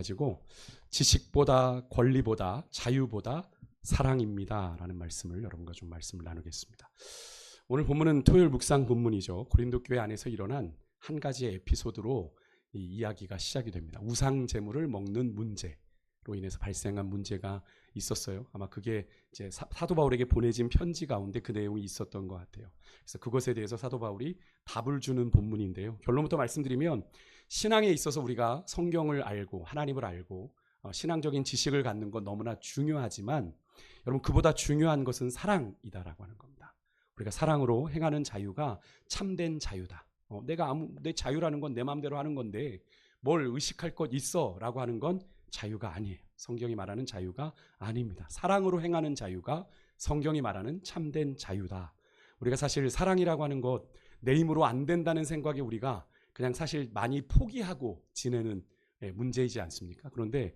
가지고 지식보다 권리보다 자유보다 사랑입니다 라는 말씀을 여러분과 좀 말씀을 나누겠습니다. 오늘 본문은 토요일 묵상 본문이죠. 고린도 교회 안에서 일어난 한 가지의 에피소드로 이 이야기가 시작이 됩니다. 우상 제물을 먹는 문제로 인해서 발생한 문제가 있었어요. 아마 그게 이제 사도 바울에게 보내진 편지 가운데 그 내용이 있었던 것 같아요. 그래서 그것에 대해서 사도 바울이 답을 주는 본문인데요. 결론부터 말씀드리면 신앙에 있어서 우리가 성경을 알고 하나님을 알고 신앙적인 지식을 갖는 건 너무나 중요하지만 여러분 그보다 중요한 것은 사랑이다라고 하는 겁니다. 우리가 사랑으로 행하는 자유가 참된 자유다. 내 자유라는 건 내 마음대로 하는 건데 뭘 의식할 것 있어라고 하는 건 자유가 아니에요. 성경이 말하는 자유가 아닙니다. 사랑으로 행하는 자유가 성경이 말하는 참된 자유다. 우리가 사실 사랑이라고 하는 것 내 힘으로 안 된다는 생각에 우리가 그냥 사실 많이 포기하고 지내는 문제이지 않습니까? 그런데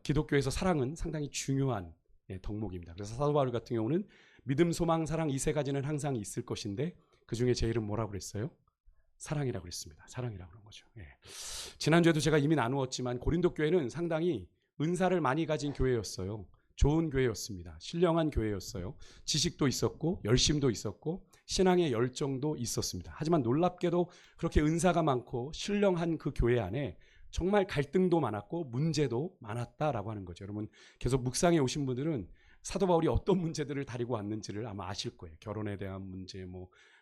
기독교에서 사랑은 상당히 중요한 덕목입니다. 그래서 사도 바울 같은 경우는 믿음, 소망, 사랑 이 세 가지는 항상 있을 것인데 그중에 제 이름 뭐라고 그랬어요? 사랑이라고 그랬습니다. 사랑이라고 그런 거죠. 지난주에도 제가 이미 나누었지만 고린도 교회는 상당히 은사를 많이 가진 교회였어요. 좋은 교회였습니다. 신령한 교회였어요. 지식도 있었고 열심도 있었고 신앙의 열정도 있었습니다. 하지만 놀랍게도 그렇게 은사가 많고 신령한 그 교회 안에 정말 갈등도 많았고 문제도 많았다라고 하는 거죠. 여러분 계속 묵상해 오신 분들은 사도 바울이 어떤 문제들을 다루고 왔는지를 아마 아실 거예요. 결혼에 대한 문제,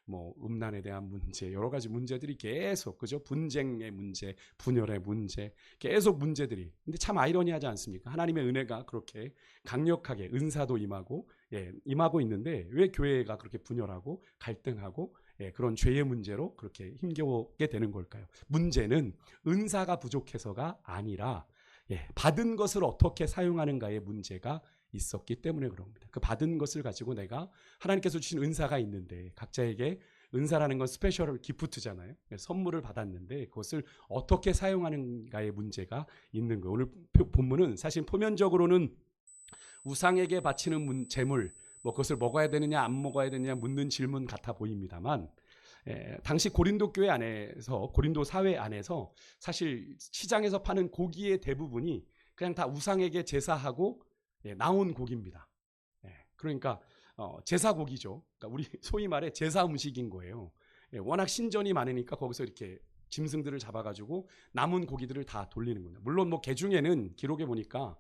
음란에 대한 문제, 여러 가지 문제들이 계속, 그죠? 분쟁의 문제, 분열의 문제, 계속 문제들이. 근데 참 아이러니하지 않습니까? 하나님의 은혜가 그렇게 강력하게 은사도 임하고 있는데 왜 교회가 그렇게 분열하고 갈등하고 그런 죄의 문제로 그렇게 힘겨우게 되는 걸까요? 문제는 은사가 부족해서가 아니라 받은 것을 어떻게 사용하는가의 문제가 있었기 때문에 그럽니다. 그 받은 것을 가지고 내가 하나님께서 주신 은사가 있는데 각자에게 은사라는 건 스페셜 기프트잖아요. 선물을 받았는데 그것을 어떻게 사용하는가의 문제가 있는 거예요. 오늘 본문은 사실 표면적으로는 우상에게 바치는 제물, 그것을 먹어야 되느냐 안 먹어야 되느냐 묻는 질문 같아 보입니다만 당시 고린도 교회 안에서 고린도 사회 안에서 사실 시장에서 파는 고기의 대부분이 그냥 다 우상에게 제사하고 나온 고기입니다. 그러니까 제사 고기죠. 그러니까 우리 소위 말해 제사 음식인 거예요. 워낙 신전이 많으니까 거기서 이렇게 짐승들을 잡아가지고 남은 고기들을 다 돌리는 거예요. 물론 개 중에는 기록에 보니까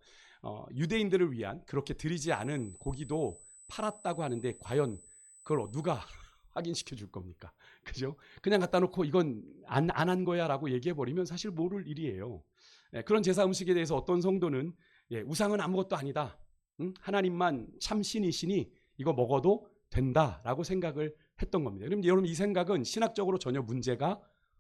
유대인들을 위한 그렇게 드리지 않은 고기도 팔았다고 하는데 과연 그걸 누가 확인시켜 줄 겁니까? 그죠? 그냥 갖다 놓고 이건 안 한 거야 라고 얘기해 버리면 사실 모를 일이에요. 그런 제사 음식에 대해서 어떤 성도는 우상은 아무것도 아니다. 하나님만 참 신이시니 이거 먹어도 된다라고 생각을 했던 겁니다. 그럼 여러분 이 생각은 신학적으로 전혀 문제가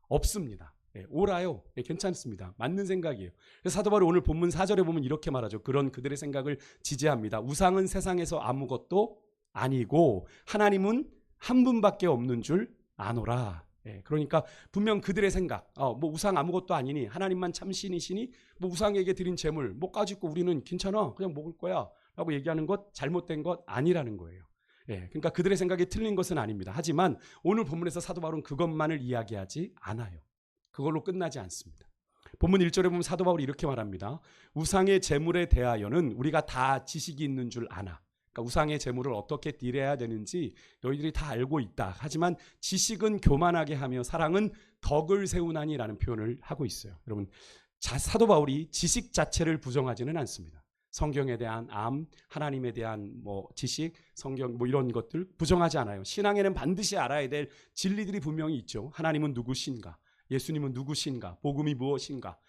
없습니다. 옳아요. 괜찮습니다. 맞는 생각이에요. 그래서 사도 바울이 오늘 본문 4절에 보면 이렇게 말하죠. 그런 그들의 생각을 지지합니다. 우상은 세상에서 아무것도 아니고 하나님은 한 분밖에 없는 줄 아노라. 그러니까 분명 그들의 생각, 우상 아무것도 아니니 하나님만 참 신이시니 우상에게 드린 재물 가지고 우리는 괜찮아 그냥 먹을 거야 라고 얘기하는 것 잘못된 것 아니라는 거예요. 그러니까 그들의 생각이 틀린 것은 아닙니다. 하지만 오늘 본문에서 사도 바울은 그것만을 이야기하지 않아요. 그걸로 끝나지 않습니다. 본문 1절에 보면 사도 바울이 이렇게 말합니다. 우상의 재물에 대하여는 우리가 다 지식이 있는 줄 아나. 그러니까 우상의 재물을 어떻게 딜해야 되는지 너희들이 다 알고 있다. 하지만 지식은 교만하게 하며 사랑은 덕을 세우나니라는 표현을 하고 있어요. 여러분 사도 바울이 지식 자체를 부정하지는 않습니다. 성경에 대한 하나님에 대한 지식, 성경 이런 것들 부정하지 않아요. 신앙에는 반드시 알아야 될 진리들이 분명히 있죠. 하나님은 누구신가? 예수님은 누구신가? 복음이 무엇인가?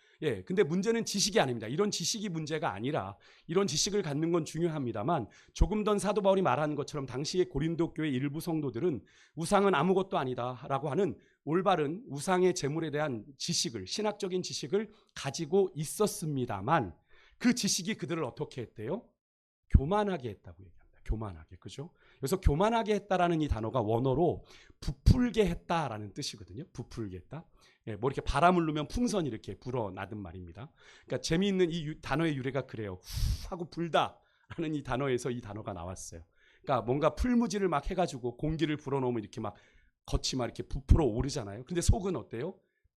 근데 문제는 지식이 아닙니다. 이런 지식이 문제가 아니라 이런 지식을 갖는 건 중요합니다만 조금 전 사도 바울이 말하는 것처럼 당시의 고린도 교회 일부 성도들은 우상은 아무것도 아니다라고 하는 올바른 우상의 재물에 대한 지식을 신학적인 지식을 가지고 있었습니다만 그 지식이 그들을 어떻게 했대요? 교만하게 했다고 얘기합니다. 교만하게. 그죠? 그래서 교만하게 했다라는 이 단어가 원어로 부풀게 했다라는 뜻이거든요. 부풀게 했다. 이렇게 바람을 넣으면 풍선이 이렇게 불어나든 말입니다. 그러니까 재미있는 이 단어의 유래가 그래요. 후 하고 불다라는 이 단어에서 이 단어가 나왔어요. 그러니까 뭔가 풀무지를 막 해가지고 공기를 불어넣으면 이렇게 막 겉이 막 이렇게 부풀어 오르잖아요. 근데 속은 어때요?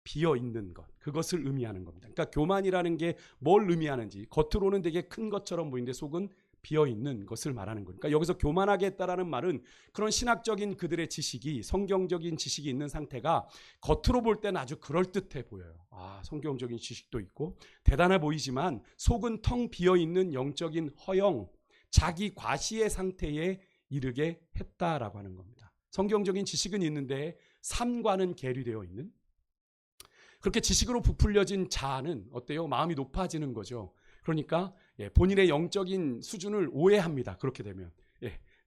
비어 있는 것, 그것을 의미하는 겁니다. 그러니까 교만이라는 게 뭘 의미하는지, 겉으로는 되게 큰 것처럼 보이는데 속은 비어 있는 것을 말하는 거니까, 그러니까 여기서 교만하게 했다라는 말은 그런 신학적인 그들의 지식이, 성경적인 지식이 있는 상태가 겉으로 볼 때는 아주 그럴듯해 보여요. 성경적인 지식도 있고 대단해 보이지만 속은 텅 비어 있는 영적인 허영, 자기 과시의 상태에 이르게 했다라고 하는 겁니다. 성경적인 지식은 있는데 삶과는 괴리되어 있는, 그렇게 지식으로 부풀려진 자아는 어때요? 마음이 높아지는 거죠. 그러니까 본인의 영적인 수준을 오해합니다. 그렇게 되면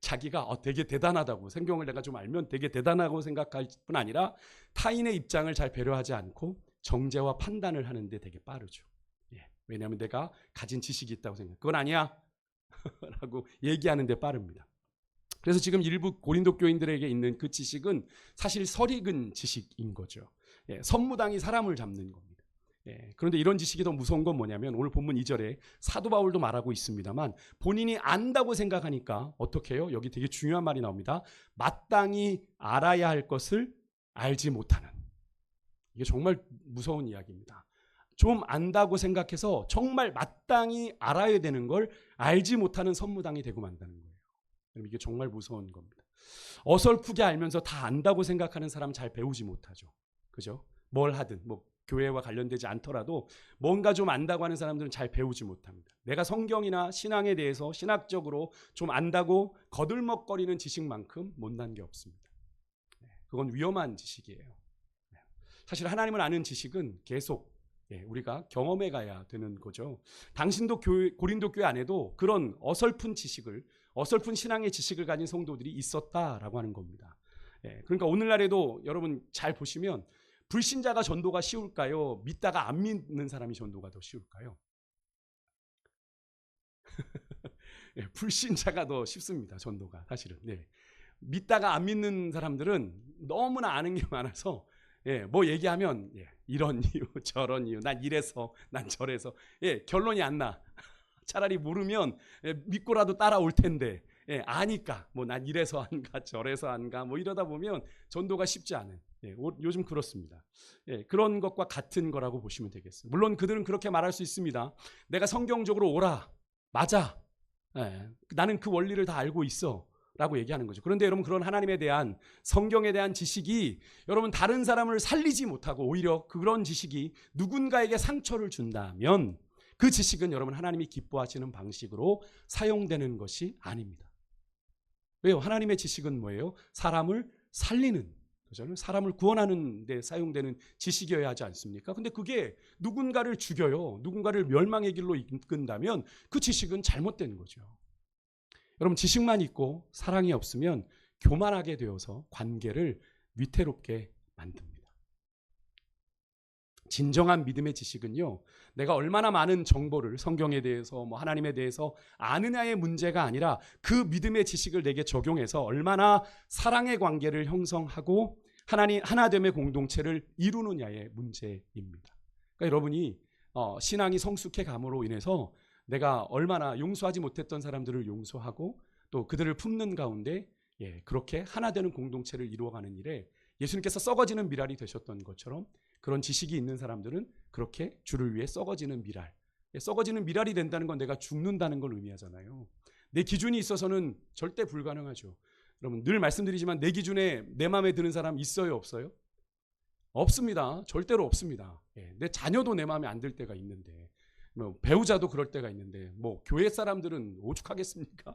자기가 되게 대단하다고, 성경을 내가 좀 알면 되게 대단하고 생각할 뿐 아니라 타인의 입장을 잘 배려하지 않고 정죄와 판단을 하는데 되게 빠르죠. 왜냐하면 내가 가진 지식이 있다고 생각해. 그건 아니야 라고 얘기하는데 빠릅니다. 그래서 지금 일부 고린도 교인들에게 있는 그 지식은 사실 설익은 지식인 거죠. 선무당이 사람을 잡는 겁니다. 그런데 이런 지식이 더 무서운 건 뭐냐면 오늘 본문 2절에 사도 바울도 말하고 있습니다만, 본인이 안다고 생각하니까 어떻게 해요? 여기 되게 중요한 말이 나옵니다. 마땅히 알아야 할 것을 알지 못하는. 이게 정말 무서운 이야기입니다. 좀 안다고 생각해서 정말 마땅히 알아야 되는 걸 알지 못하는 선무당이 되고 만다는 거예요. 이게 정말 무서운 겁니다. 어설프게 알면서 다 안다고 생각하는 사람 잘 배우지 못하죠. 그죠? 뭘 하든 교회와 관련되지 않더라도 뭔가 좀 안다고 하는 사람들은 잘 배우지 못합니다. 내가 성경이나 신앙에 대해서 신학적으로 좀 안다고 거들먹거리는 지식만큼 못난 게 없습니다. 그건 위험한 지식이에요. 사실 하나님을 아는 지식은 계속 우리가 경험해 가야 되는 거죠. 당신도 고린도 교회 안에도 그런 어설픈 지식을, 어설픈 신앙의 지식을 가진 성도들이 있었다라고 하는 겁니다. 그러니까 오늘날에도 여러분 잘 보시면 불신자가 전도가 쉬울까요? 믿다가 안 믿는 사람이 전도가 더 쉬울까요? 불신자가 더 쉽습니다. 전도가 사실은. 믿다가 안 믿는 사람들은 너무나 아는 게 많아서 뭐 얘기하면 이런 이유 저런 이유, 난 이래서 난 저래서 결론이 안 나. 차라리 모르면 믿고라도 따라올 텐데 아니까 난 이래서 안가 저래서 안가 이러다 보면 전도가 쉽지 않은, 요즘 그렇습니다. 그런 것과 같은 거라고 보시면 되겠어요. 물론 그들은 그렇게 말할 수 있습니다. 내가 성경적으로 옳아, 맞아, 나는 그 원리를 다 알고 있어 라고 얘기하는 거죠. 그런데 여러분, 그런 하나님에 대한, 성경에 대한 지식이 여러분 다른 사람을 살리지 못하고 오히려 그런 지식이 누군가에게 상처를 준다면 그 지식은 여러분 하나님이 기뻐하시는 방식으로 사용되는 것이 아닙니다. 왜요? 하나님의 지식은 뭐예요? 사람을 살리는, 그죠? 사람을 구원하는 데 사용되는 지식이어야 하지 않습니까? 근데 그게 누군가를 죽여요, 누군가를 멸망의 길로 이끈다면 그 지식은 잘못된 거죠. 여러분, 지식만 있고 사랑이 없으면 교만하게 되어서 관계를 위태롭게 만듭니다. 진정한 믿음의 지식은요, 내가 얼마나 많은 정보를 성경에 대해서 하나님에 대해서 아느냐의 문제가 아니라 그 믿음의 지식을 내게 적용해서 얼마나 사랑의 관계를 형성하고 하나됨의 공동체를 이루느냐의 문제입니다. 그러니까 여러분이 신앙이 성숙해 감으로 인해서 내가 얼마나 용서하지 못했던 사람들을 용서하고 또 그들을 품는 가운데 그렇게 하나 되는 공동체를 이루어가는 일에 예수님께서 썩어지는 미랄이 되셨던 것처럼, 그런 지식이 있는 사람들은 그렇게 주를 위해 썩어지는 미랄, 썩어지는 미랄이 된다는 건 내가 죽는다는 걸 의미하잖아요. 내 기준이 있어서는 절대 불가능하죠. 여러분, 늘 말씀드리지만 내 기준에 내 마음에 드는 사람 있어요, 없어요? 없습니다. 절대로 없습니다. 내 자녀도 내 마음에 안 들 때가 있는데, 배우자도 그럴 때가 있는데 교회 사람들은 오죽하겠습니까?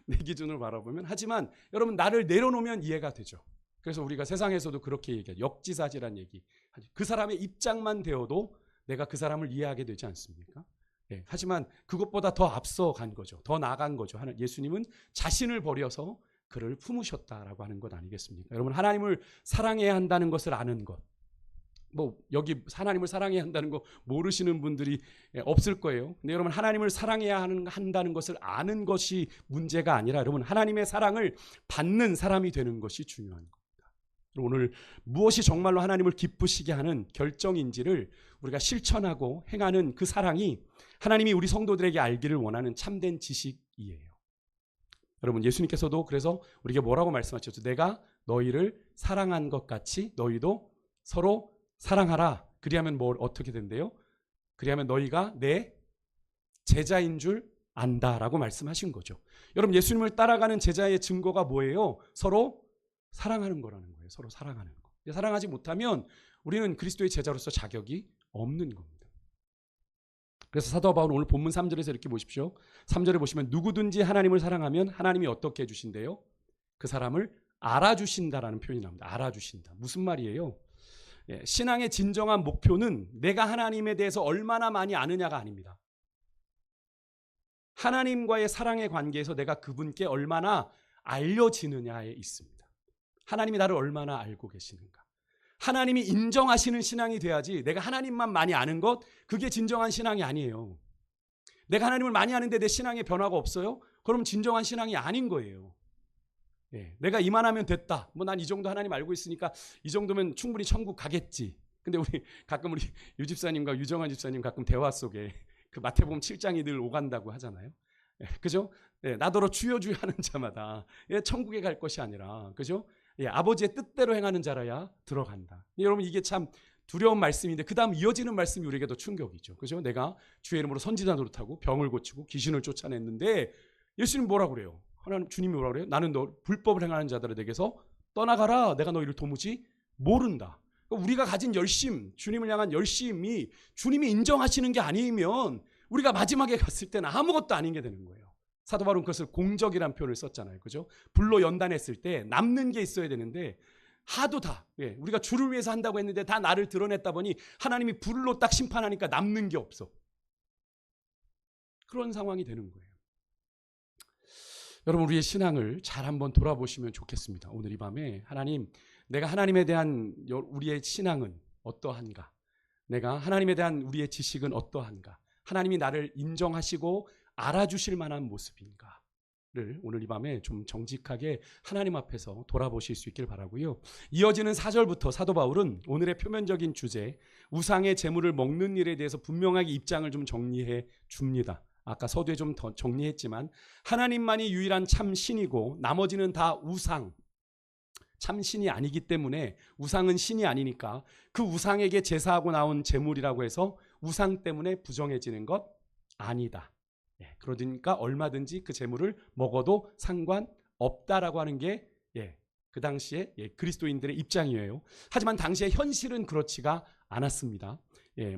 내 기준을 바라보면. 하지만 여러분, 나를 내려놓으면 이해가 되죠. 그래서 우리가 세상에서도 그렇게 얘기해요. 역지사지란 얘기. 그 사람의 입장만 되어도 내가 그 사람을 이해하게 되지 않습니까? 하지만 그것보다 더 앞서간 거죠. 더 나아간 거죠. 예수님은 자신을 버려서 그를 품으셨다라고 하는 것 아니겠습니까? 여러분, 하나님을 사랑해야 한다는 것을 아는 것, 여기 하나님을 사랑해야 한다는 거 모르시는 분들이 없을 거예요. 근데 여러분, 하나님을 사랑해야 한다는 것을 아는 것이 문제가 아니라 여러분, 하나님의 사랑을 받는 사람이 되는 것이 중요한 겁니다. 오늘 무엇이 정말로 하나님을 기쁘시게 하는 결정인지를 우리가 실천하고 행하는 그 사랑이 하나님이 우리 성도들에게 알기를 원하는 참된 지식이에요. 여러분, 예수님께서도 그래서 우리에게 뭐라고 말씀하셨죠? 내가 너희를 사랑한 것 같이 너희도 서로 사랑하라. 그리하면 뭘 어떻게 된대요? 그리하면 너희가 내 제자인 줄 안다라고 말씀하신 거죠. 여러분, 예수님을 따라가는 제자의 증거가 뭐예요? 서로 사랑하는 거라는 거예요. 서로 사랑하는 거. 사랑하지 못하면 우리는 그리스도의 제자로서 자격이 없는 겁니다. 그래서 사도 바울은 오늘 본문 3절에서 이렇게 보십시오. 3절에 보시면 누구든지 하나님을 사랑하면 하나님이 어떻게 해주신대요? 그 사람을 알아주신다라는 표현이 나옵니다. 알아주신다. 무슨 말이에요? 신앙의 진정한 목표는 내가 하나님에 대해서 얼마나 많이 아느냐가 아닙니다. 하나님과의 사랑의 관계에서 내가 그분께 얼마나 알려지느냐에 있습니다. 하나님이 나를 얼마나 알고 계시는가. 하나님이 인정하시는 신앙이 돼야지 내가 하나님만 많이 아는 것, 그게 진정한 신앙이 아니에요. 내가 하나님을 많이 아는데 내 신앙에 변화가 없어요? 그럼 진정한 신앙이 아닌 거예요. 내가 이만하면 됐다. 뭐 난 이 정도 하나님 알고 있으니까 이 정도면 충분히 천국 가겠지. 근데 가끔 우리 유 집사님과 유정환 집사님 가끔 대화 속에 그 마태복음 7장이 늘 오간다고 하잖아요. 그죠? 나더러 주여 주여 하는 자마다 천국에 갈 것이 아니라, 그죠? 아버지의 뜻대로 행하는 자라야 들어간다. 여러분, 이게 참 두려운 말씀인데 그 다음 이어지는 말씀이 우리에게도 충격이죠. 그죠? 내가 주의 이름으로 선지자 노릇하고 병을 고치고 귀신을 쫓아냈는데 예수님 뭐라고 그래요? 하나님, 주님이 뭐라고 그래요? 나는 너 불법을 행하는 자들을 내게서 떠나가라. 내가 너희를 도무지 모른다. 그러니까 우리가 가진 열심, 주님을 향한 열심이 주님이 인정하시는 게 아니면 우리가 마지막에 갔을 때는 아무것도 아닌 게 되는 거예요. 사도 바울은 그것을 공적이라는 표현을 썼잖아요. 그죠? 불로 연단했을 때 남는 게 있어야 되는데 하도 다 우리가 주를 위해서 한다고 했는데 다 나를 드러냈다 보니 하나님이 불로 딱 심판하니까 남는 게 없어. 그런 상황이 되는 거예요. 여러분, 우리의 신앙을 잘 한번 돌아보시면 좋겠습니다. 오늘 이 밤에 하나님, 내가 하나님에 대한 우리의 신앙은 어떠한가? 내가 하나님에 대한 우리의 지식은 어떠한가? 하나님이 나를 인정하시고 알아주실 만한 모습인가를 오늘 이 밤에 좀 정직하게 하나님 앞에서 돌아보실 수 있길 바라고요. 이어지는 4절부터 사도 바울은 오늘의 표면적인 주제, 우상의 재물을 먹는 일에 대해서 분명하게 입장을 좀 정리해 줍니다. 아까 서두에 좀 더 정리했지만 하나님만이 유일한 참 신이고 나머지는 다 우상, 참 신이 아니기 때문에, 우상은 신이 아니니까 그 우상에게 제사하고 나온 재물이라고 해서 우상 때문에 부정해지는 것 아니다. 그러니까 얼마든지 그 재물을 먹어도 상관없다라고 하는 게 그 당시에 그리스도인들의 입장이에요. 하지만 당시의 현실은 그렇지가 않았습니다.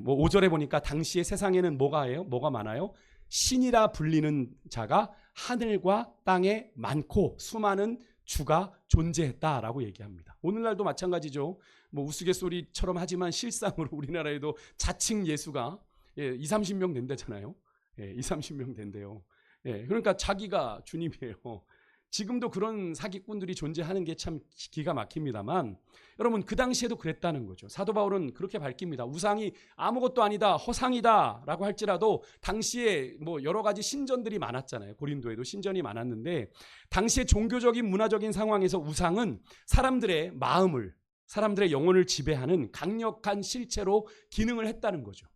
뭐 5절에 보니까 당시의 세상에는 뭐가 많아요? 신이라 불리는 자가 하늘과 땅에 많고 수많은 주가 존재했다라고 얘기합니다. 오늘날도 마찬가지죠. 뭐 우스갯소리처럼 하지만 실상으로 우리나라에도 자칭 예수가 20-30명 된다잖아요. 20-30명 된대요. 그러니까 자기가 주님이에요. 지금도 그런 사기꾼들이 존재하는 게 참 기가 막힙니다만, 여러분, 그 당시에도 그랬다는 거죠. 사도 바울은 그렇게 밝힙니다. 우상이 아무것도 아니다, 허상이다 라고 할지라도 당시에 뭐 여러 가지 신전들이 많았잖아요. 고린도에도 신전이 많았는데 당시의 종교적인 문화적인 상황에서 우상은 사람들의 마음을, 사람들의 영혼을 지배하는 강력한 실체로 기능을 했다는 거죠.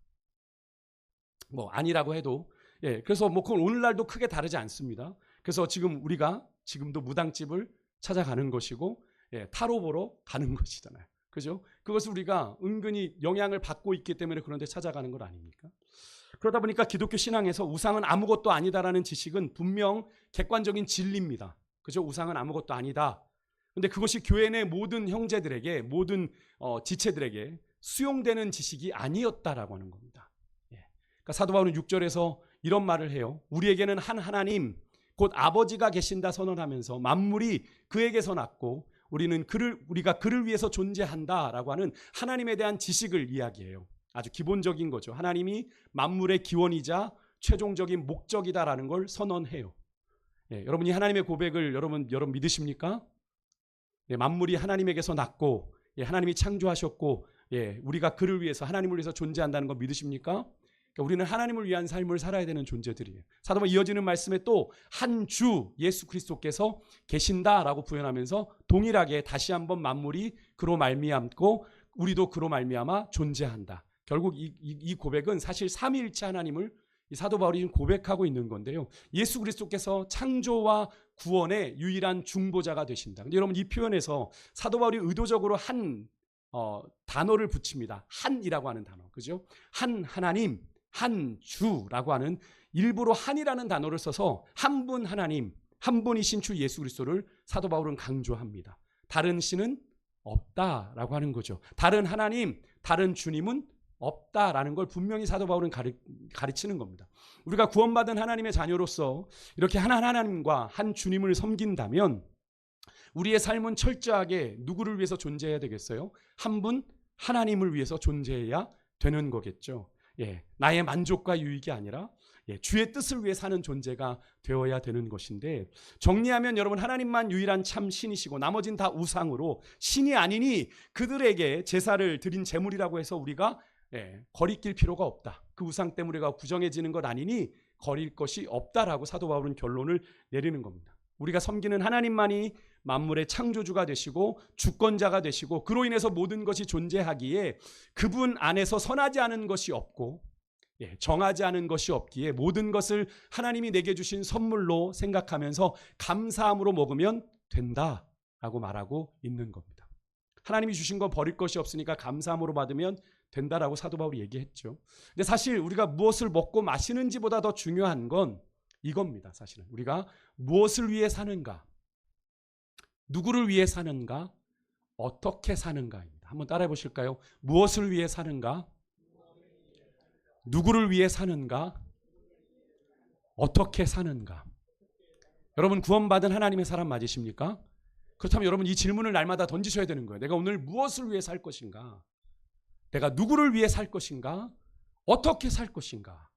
뭐 아니라고 해도 그래서 뭐 그건 오늘날도 크게 다르지 않습니다. 그래서 우리가 지금도 무당집을 찾아가는 것이고 타로 보러 가는 것이잖아요. 그죠? 그것을 우리가 은근히 영향을 받고 있기 때문에 그런 데 찾아가는 것 아닙니까? 그러다 보니까 기독교 신앙에서 우상은 아무것도 아니다라는 지식은 분명 객관적인 진리입니다. 그죠? 우상은 아무것도 아니다. 근데 그것이 교회 내 모든 형제들에게, 모든 지체들에게 수용되는 지식이 아니었다라고 하는 겁니다. 그러니까 사도 바울은 6절에서 이런 말을 해요. 우리에게는 한 하나님, 곧 아버지가 계신다 선언하면서 만물이 그에게서 났고 우리가 그를 위해서 존재한다라고 하는 하나님에 대한 지식을 이야기해요. 아주 기본적인 거죠. 하나님이 만물의 기원이자 최종적인 목적이다라는 걸 선언해요. 여러분이 하나님의 고백을 여러분 믿으십니까? 만물이 하나님에게서 났고 하나님이 창조하셨고 우리가 그를 위해서, 하나님을 위해서 존재한다는 거 믿으십니까? 그러니까 우리는 하나님을 위한 삶을 살아야 되는 존재들이에요. 사도 바울 이어지는 말씀에 또 한 주 예수 그리스도께서 계신다라고 부연하면서 동일하게 다시 한번 만물이 그로 말미암고 우리도 그로 말미암아 존재한다. 결국 이 고백은 사실 삼위일체 하나님을 이 사도 바울이 고백하고 있는 건데요. 예수 그리스도께서 창조와 구원의 유일한 중보자가 되신다. 근데 여러분, 이 표현에서 사도 바울이 의도적으로 한 단어를 붙입니다. 한이라고 하는 단어. 그죠? 한 하나님, 한 주라고 하는 일부러 한이라는 단어를 써서 한 분 하나님, 한 분이신 주 예수 그리스도를 사도 바울은 강조합니다. 다른 신은 없다라고 하는 거죠. 다른 하나님, 다른 주님은 없다라는 걸 분명히 사도 바울은 가르치는 겁니다. 우리가 구원받은 하나님의 자녀로서 이렇게 한 하나님과 한 주님을 섬긴다면 우리의 삶은 철저하게 누구를 위해서 존재해야 되겠어요? 한 분 하나님을 위해서 존재해야 되는 거겠죠. 나의 만족과 유익이 아니라 주의 뜻을 위해 사는 존재가 되어야 되는 것인데, 정리하면 여러분, 하나님만 유일한 참 신이시고 나머진 다 우상으로 신이 아니니 그들에게 제사를 드린 제물이라고 해서 우리가 거리낄 필요가 없다. 그 우상 때문에 우리가 부정해지는 것 아니니 거릴 것이 없다라고 사도 바울은 결론을 내리는 겁니다. 우리가 섬기는 하나님만이 만물의 창조주가 되시고 주권자가 되시고 그로 인해서 모든 것이 존재하기에 그분 안에서 선하지 않은 것이 없고 정하지 않은 것이 없기에 모든 것을 하나님이 내게 주신 선물로 생각하면서 감사함으로 먹으면 된다라고 말하고 있는 겁니다. 하나님이 주신 건 버릴 것이 없으니까 감사함으로 받으면 된다라고 사도 바울이 얘기했죠. 근데 사실 우리가 무엇을 먹고 마시는지보다 더 중요한 건 이겁니다. 사실은 우리가 무엇을 위해 사는가, 누구를 위해 사는가, 어떻게 사는가입니다. 한번 따라해 보실까요? 무엇을 위해 사는가, 누구를 위해 사는가, 어떻게 사는가. 여러분, 구원받은 하나님의 사람 맞으십니까? 그렇다면 여러분, 이 질문을 날마다 던지셔야 되는 거예요. 내가 오늘 무엇을 위해 살 것인가, 내가 누구를 위해 살 것인가, 어떻게 살 것인가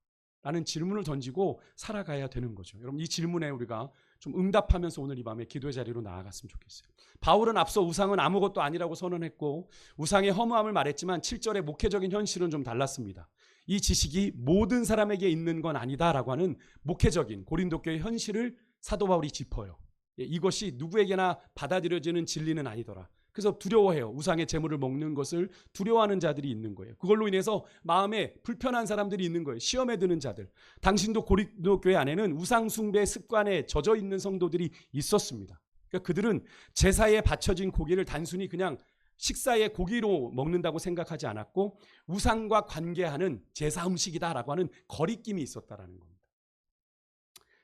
라는 질문을 던지고 살아가야 되는 거죠. 여러분, 이 질문에 우리가 좀 응답하면서 오늘 이 밤에 기도의 자리로 나아갔으면 좋겠어요. 바울은 앞서 우상은 아무것도 아니라고 선언했고 우상의 허무함을 말했지만 7절의 목회적인 현실은 좀 달랐습니다. 이 지식이 모든 사람에게 있는 건 아니다라고 하는 목회적인 고린도 교회의 현실을 사도 바울이 짚어요. 이것이 누구에게나 받아들여지는 진리는 아니더라. 그래서 두려워해요. 우상의 제물을 먹는 것을 두려워하는 자들이 있는 거예요. 그걸로 인해서 마음에 불편한 사람들이 있는 거예요. 시험에 드는 자들. 당신도 고린도 교회 안에는 우상 숭배 습관에 젖어 있는 성도들이 있었습니다. 그러니까 그들은 제사에 바쳐진 고기를 단순히 그냥 식사의 고기로 먹는다고 생각하지 않았고 우상과 관계하는 제사 음식이다라고 하는 거리낌이 있었다라는 겁니다.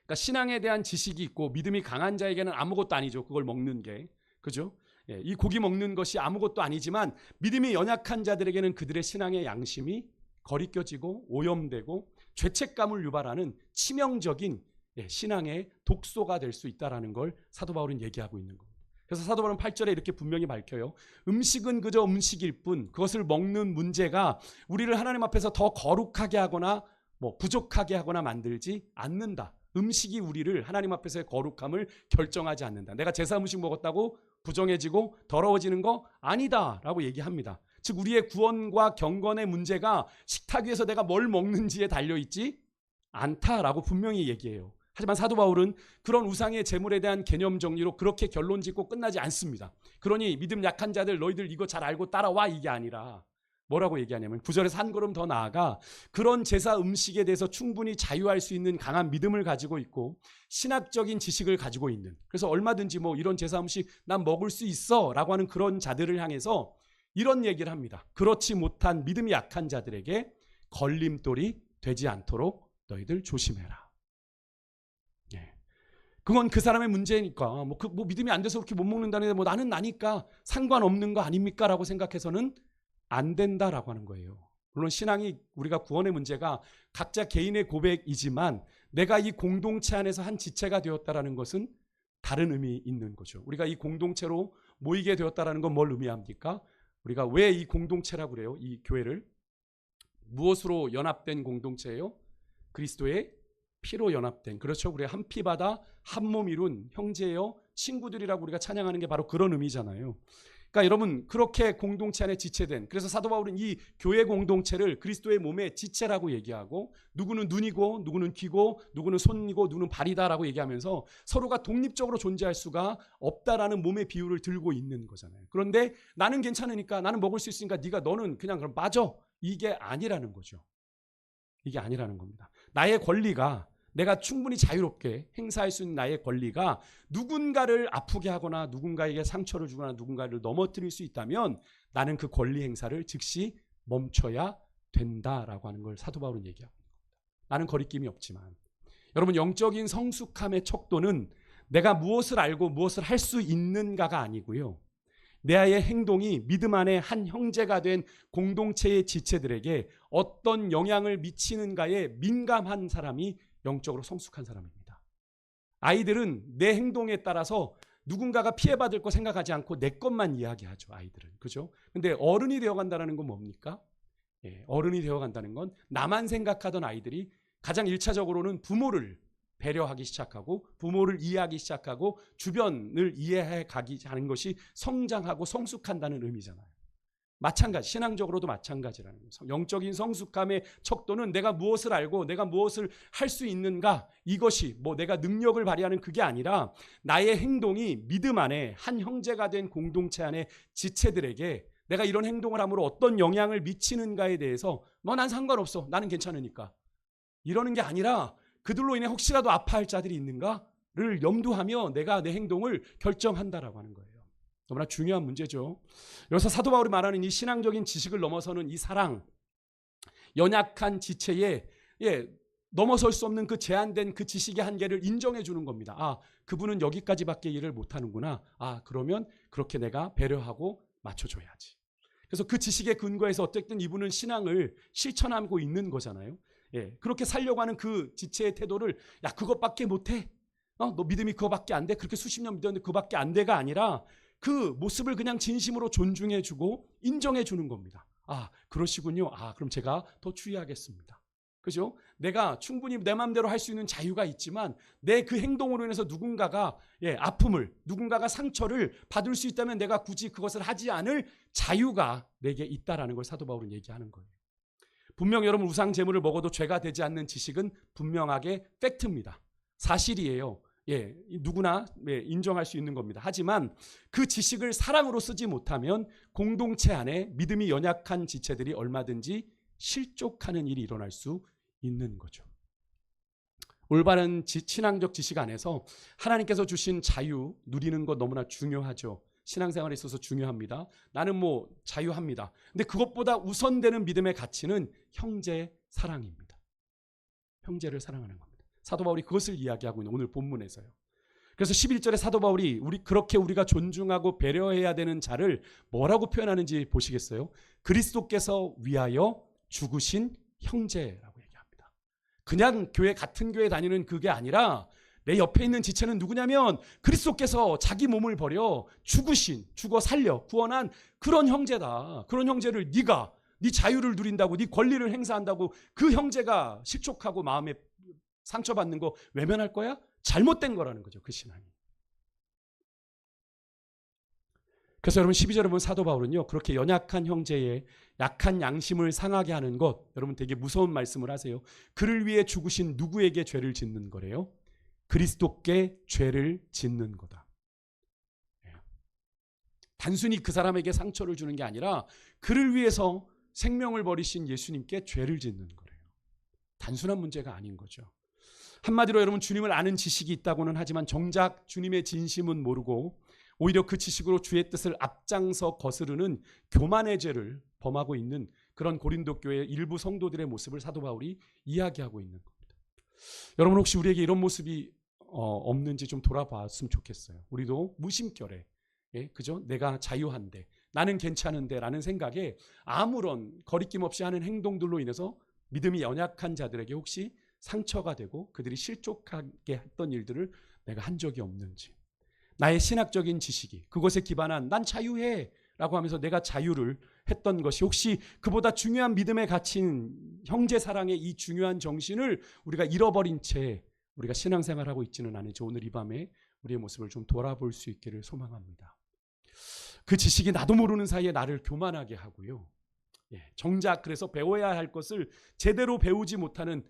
그러니까 신앙에 대한 지식이 있고 믿음이 강한 자에게는 아무것도 아니죠. 그걸 먹는 게. 그죠? 이 고기 먹는 것이 아무것도 아니지만 믿음이 연약한 자들에게는 그들의 신앙의 양심이 거리껴지고 오염되고 죄책감을 유발하는 치명적인 신앙의 독소가 될 수 있다는 걸 사도 바울은 얘기하고 있는 겁니다. 그래서 사도 바울은 8절에 이렇게 분명히 밝혀요. 음식은 그저 음식일 뿐 그것을 먹는 문제가 우리를 하나님 앞에서 더 거룩하게 하거나 부족하게 하거나 만들지 않는다. 음식이 우리를 하나님 앞에서의 거룩함을 결정하지 않는다. 내가 제사 음식 먹었다고 부정해지고 더러워지는 거 아니다라고 얘기합니다. 즉 우리의 구원과 경건의 문제가 식탁 위에서 내가 뭘 먹는지에 달려있지 않다라고 분명히 얘기해요. 하지만 사도 바울은 그런 우상의 제물에 대한 개념 정리로 그렇게 결론 짓고 끝나지 않습니다. 그러니 믿음 약한 자들 너희들 이거 잘 알고 따라와 이게 아니라 뭐라고 얘기하냐면 9절에서 한 걸음 더 나아가 그런 제사 음식에 대해서 충분히 자유할 수 있는 강한 믿음을 가지고 있고 신학적인 지식을 가지고 있는, 그래서 얼마든지 이런 제사 음식 난 먹을 수 있어 라고 하는 그런 자들을 향해서 이런 얘기를 합니다. 그렇지 못한 믿음이 약한 자들에게 걸림돌이 되지 않도록 너희들 조심해라. 그건 그 사람의 문제니까 믿음이 안 돼서 그렇게 못 먹는다는데 나는 나니까 상관없는 거 아닙니까? 라고 생각해서는 안 된다라고 하는 거예요. 물론 신앙이 우리가 구원의 문제가 각자 개인의 고백이지만 내가 이 공동체 안에서 한 지체가 되었다라는 것은 다른 의미 있는 거죠. 우리가 이 공동체로 모이게 되었다라는 건 뭘 의미합니까? 우리가 왜 이 공동체라고 그래요? 이 교회를 무엇으로 연합된 공동체예요? 그리스도의 피로 연합된, 그렇죠. 우리 한 피 받아 한 몸 이룬 형제요 친구들이라고 우리가 찬양하는 게 바로 그런 의미잖아요. 그러니까 여러분 그렇게 공동체 안에 지체된, 그래서 사도 바울은 이 교회 공동체를 그리스도의 몸의 지체라고 얘기하고 누구는 눈이고 누구는 귀고 누구는 손이고 누구는 발이다라고 얘기하면서 서로가 독립적으로 존재할 수가 없다라는 몸의 비유를 들고 있는 거잖아요. 그런데 나는 괜찮으니까 나는 먹을 수 있으니까 너는 그냥 그럼 빠져, 이게 아니라는 거죠. 이게 아니라는 겁니다. 나의 권리가, 내가 충분히 자유롭게 행사할 수 있는 나의 권리가 누군가를 아프게 하거나 누군가에게 상처를 주거나 누군가를 넘어뜨릴 수 있다면 나는 그 권리 행사를 즉시 멈춰야 된다라고 하는 걸 사도 바울은 얘기하고 있는 겁니다. 나는 거리낌이 없지만 여러분, 영적인 성숙함의 척도는 내가 무엇을 알고 무엇을 할 수 있는가가 아니고요, 내 행동이 믿음 안에 한 형제가 된 공동체의 지체들에게 어떤 영향을 미치는가에 민감한 사람이 영적으로 성숙한 사람입니다. 아이들은 내 행동에 따라서 누군가가 피해받을 거 생각하지 않고 내 것만 이야기하죠. 아이들은. 그죠? 근데 어른이 되어간다는 건 뭡니까? 어른이 되어간다는 건 나만 생각하던 아이들이 가장 1차적으로는 부모를 배려하기 시작하고 부모를 이해하기 시작하고 주변을 이해해 가기 하는 것이 성장하고 성숙한다는 의미잖아요. 마찬가지, 신앙적으로도 마찬가지라는 거예요. 영적인 성숙함의 척도는 내가 무엇을 알고 내가 무엇을 할 수 있는가, 이것이 뭐 내가 능력을 발휘하는 그게 아니라 나의 행동이 믿음 안에 한 형제가 된 공동체 안에 지체들에게 내가 이런 행동을 함으로 어떤 영향을 미치는가에 대해서 뭐 난 상관없어, 나는 괜찮으니까 이러는 게 아니라 그들로 인해 혹시라도 아파할 자들이 있는가를 염두하며 내가 내 행동을 결정한다라고 하는 거예요. 너무나 중요한 문제죠. 여기서 사도 바울이 말하는 이 신앙적인 지식을 넘어서는 이 사랑, 연약한 지체에 넘어설 수 없는 그 제한된 그 지식의 한계를 인정해 주는 겁니다. 아, 그분은 여기까지밖에 일을 못하는구나. 아, 그러면 그렇게 내가 배려하고 맞춰줘야지. 그래서 그 지식의 근거에서 어쨌든 이분은 신앙을 실천하고 있는 거잖아요. 그렇게 살려고 하는 그 지체의 태도를, 야, 그것밖에 못해? 너 믿음이 그거밖에 안 돼? 그렇게 수십 년 믿었는데 그거밖에 안 돼가 아니라 그 모습을 그냥 진심으로 존중해주고 인정해주는 겁니다. 아, 그러시군요. 아, 그럼 제가 더 주의하겠습니다. 그죠? 내가 충분히 내 마음대로 할 수 있는 자유가 있지만 내 그 행동으로 인해서 누군가가 아픔을, 누군가가 상처를 받을 수 있다면 내가 굳이 그것을 하지 않을 자유가 내게 있다라는 걸 사도 바울은 얘기하는 거예요. 분명 여러분, 우상 제물을 먹어도 죄가 되지 않는 지식은 분명하게 팩트입니다. 사실이에요. 누구나 인정할 수 있는 겁니다. 하지만 그 지식을 사랑으로 쓰지 못하면 공동체 안에 믿음이 연약한 지체들이 얼마든지 실족하는 일이 일어날 수 있는 거죠. 올바른 신앙적 지식 안에서 하나님께서 주신 자유 누리는 것 너무나 중요하죠. 신앙생활에 있어서 중요합니다. 나는 뭐 자유합니다. 근데 그것보다 우선되는 믿음의 가치는 형제 사랑입니다. 형제를 사랑하는 겁니다. 사도 바울이 그것을 이야기하고 있는 오늘 본문에서요. 그래서 11절에 사도 바울이 그렇게 우리가 존중하고 배려해야 되는 자를 뭐라고 표현하는지 보시겠어요? 그리스도께서 위하여 죽으신 형제라고 얘기합니다. 그냥 같은 교회 다니는 그게 아니라 내 옆에 있는 지체는 누구냐면 그리스도께서 자기 몸을 버려 죽어 살려 구원한 그런 형제다. 그런 형제를 네 자유를 누린다고, 네 권리를 행사한다고 그 형제가 실족하고 마음에 상처받는 거 외면할 거야? 잘못된 거라는 거죠, 그 신앙이. 그래서 여러분 12절에 보면 사도 바울은요, 그렇게 연약한 형제의 약한 양심을 상하게 하는 것, 여러분 되게 무서운 말씀을 하세요. 그를 위해 죽으신 누구에게 죄를 짓는 거래요? 그리스도께 죄를 짓는 거다. 단순히 그 사람에게 상처를 주는 게 아니라 그를 위해서 생명을 버리신 예수님께 죄를 짓는 거래요. 단순한 문제가 아닌 거죠. 한마디로 여러분, 주님을 아는 지식이 있다고는 하지만 정작 주님의 진심은 모르고 오히려 그 지식으로 주의 뜻을 앞장서 거스르는 교만의 죄를 범하고 있는 그런 고린도 교회의 일부 성도들의 모습을 사도 바울이 이야기하고 있는 겁니다. 여러분, 혹시 우리에게 이런 모습이 없는지 좀 돌아봤으면 좋겠어요. 우리도 무심결에, 그죠? 내가 자유한데, 나는 괜찮은데 라는 생각에 아무런 거리낌 없이 하는 행동들로 인해서 믿음이 연약한 자들에게 혹시 상처가 되고 그들이 실족하게 했던 일들을 내가 한 적이 없는지, 나의 신학적인 지식이 그것에 기반한 난 자유해 라고 하면서 내가 자유를 했던 것이 혹시 그보다 중요한 믿음의 가치인 형제 사랑의 이 중요한 정신을 우리가 잃어버린 채 우리가 신앙생활하고 있지는 않은지 오늘 이 밤에 우리의 모습을 좀 돌아볼 수 있기를 소망합니다. 그 지식이 나도 모르는 사이에 나를 교만하게 하고요. 정작 그래서 배워야 할 것을 제대로 배우지 못하는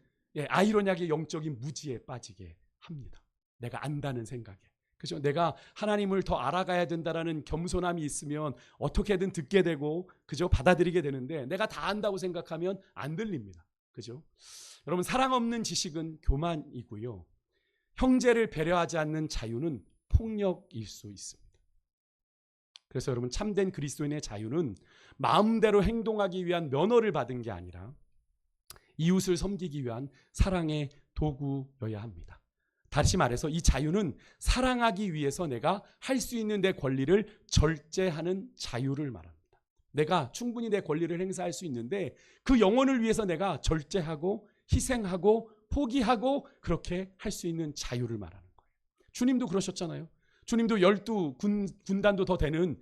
아이러니하게 영적인 무지에 빠지게 합니다. 내가 안다는 생각에. 그죠? 내가 하나님을 더 알아가야 된다라는 겸손함이 있으면 어떻게든 듣게 되고, 그죠? 받아들이게 되는데 내가 다 안다고 생각하면 안 들립니다. 그죠? 여러분, 사랑 없는 지식은 교만이고요. 형제를 배려하지 않는 자유는 폭력일 수 있습니다. 그래서 여러분 참된 그리스도인의 자유는 마음대로 행동하기 위한 면허를 받은 게 아니라 이웃을 섬기기 위한 사랑의 도구여야 합니다. 다시 말해서 이 자유는 사랑하기 위해서 내가 할 수 있는 내 권리를 절제하는 자유를 말합니다. 내가 충분히 내 권리를 행사할 수 있는데 그 영혼을 위해서 내가 절제하고 희생하고 포기하고 그렇게 할 수 있는 자유를 말하는 거예요. 주님도 그러셨잖아요. 주님도 12군단도 더 되는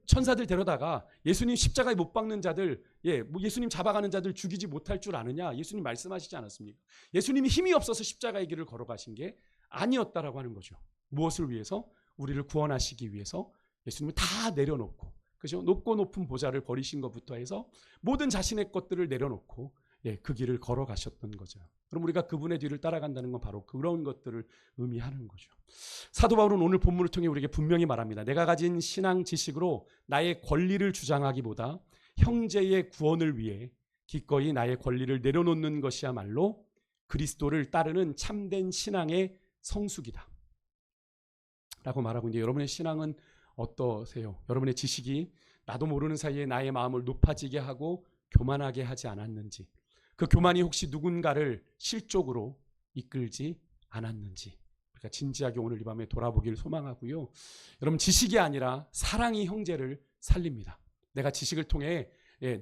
천사들 데려다가 예수님 십자가에 못 박는 자들, 예수님 잡아가는 자들 죽이지 못할 줄 아느냐? 예수님 말씀하시지 않았습니까? 예수님이 힘이 없어서 십자가의 길을 걸어가신 게 아니었다라고 하는 거죠. 무엇을 위해서? 우리를 구원하시기 위해서 예수님을 다 내려놓고, 그죠? 높고 높은 보좌를 버리신 것부터 해서 모든 자신의 것들을 내려놓고 그 길을 걸어가셨던 거죠. 그럼 우리가 그분의 뒤를 따라간다는 건 바로 그런 것들을 의미하는 거죠. 사도 바울은 오늘 본문을 통해 우리에게 분명히 말합니다. 내가 가진 신앙 지식으로 나의 권리를 주장하기보다 형제의 구원을 위해 기꺼이 나의 권리를 내려놓는 것이야말로 그리스도를 따르는 참된 신앙의 성숙이다 라고 말하고 있는데, 여러분의 신앙은 어떠세요? 여러분의 지식이 나도 모르는 사이에 나의 마음을 높아지게 하고 교만하게 하지 않았는지, 그 교만이 혹시 누군가를 실족으로 이끌지 않았는지, 그러니까 진지하게 오늘 이 밤에 돌아보기를 소망하고요. 여러분, 지식이 아니라 사랑이 형제를 살립니다. 내가 지식을 통해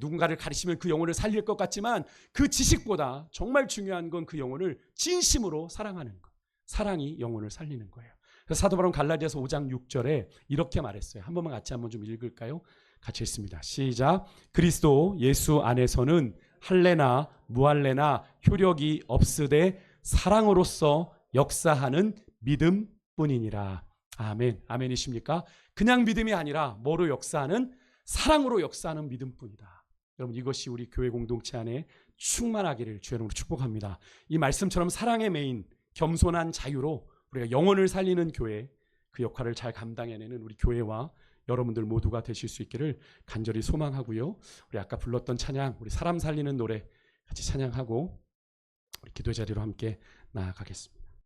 누군가를 가르치면 그 영혼을 살릴 것 같지만 그 지식보다 정말 중요한 건 그 영혼을 진심으로 사랑하는 것. 사랑이 영혼을 살리는 거예요. 그래서 사도 바울은 갈라디아서 5장 6절에 이렇게 말했어요. 한 번만 같이 한번 좀 읽을까요? 같이 읽습니다. 시작. 그리스도 예수 안에서는 할례나 무할례나 효력이 없으되 사랑으로서 역사하는 믿음뿐이니라. 아멘. 아멘이십니까? 그냥 믿음이 아니라 뭐로 역사하는? 사랑으로 역사하는 믿음뿐이다. 여러분, 이것이 우리 교회 공동체 안에 충만하기를 주의 이름으로 축복합니다. 이 말씀처럼 사랑의 메인, 겸손한 자유로 우리가 영혼을 살리는 교회, 그 역할을 잘 감당해내는 우리 교회와 여러분들 모두가 되실 수 있기를 간절히 소망하고요. 우리 아까 불렀던 찬양, 우리 사람 살리는 노래 같이 찬양하고 우리 기도의 자리로 함께 나아가겠습니다.